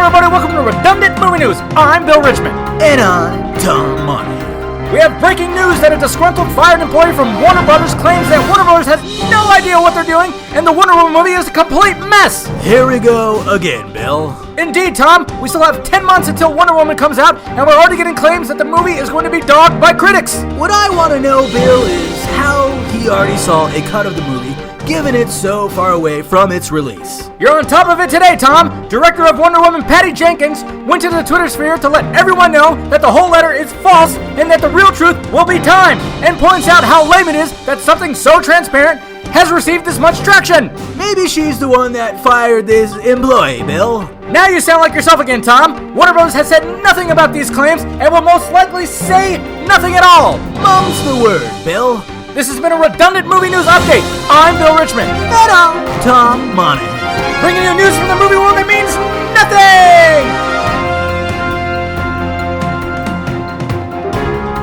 everybody, welcome to Redundant Movie News. I'm Bill Richmond. And I'm Tom Monaghan. We have breaking news that a disgruntled fired employee from Warner Brothers claims that Warner Brothers has no idea what they're doing, and the Wonder Woman movie is a complete mess. Here we go again, Bill. Indeed, Tom. We still have 10 months until Wonder Woman comes out, and we're already getting claims that the movie is going to be dogged by critics. What I want to know, Bill, is how he already saw a cut of the movie, given it's so far away from its release. You're on top of it today, Tom. Director of Wonder Woman Patty Jenkins went to the Twitter sphere to let everyone know that the whole letter is false and that the real truth will be time, and points out how lame it is that something so transparent has received this much traction. Maybe she's the one that fired this employee, Bill. Now you sound like yourself again, Tom. Warner Bros. Has said nothing about these claims and will most likely say nothing at all. Mum's the word, Bill. This has been a Redundant Movie News Update. I'm Bill Richmond. And I'm Tom Monaghan. Bringing you news from the movie world that means nothing!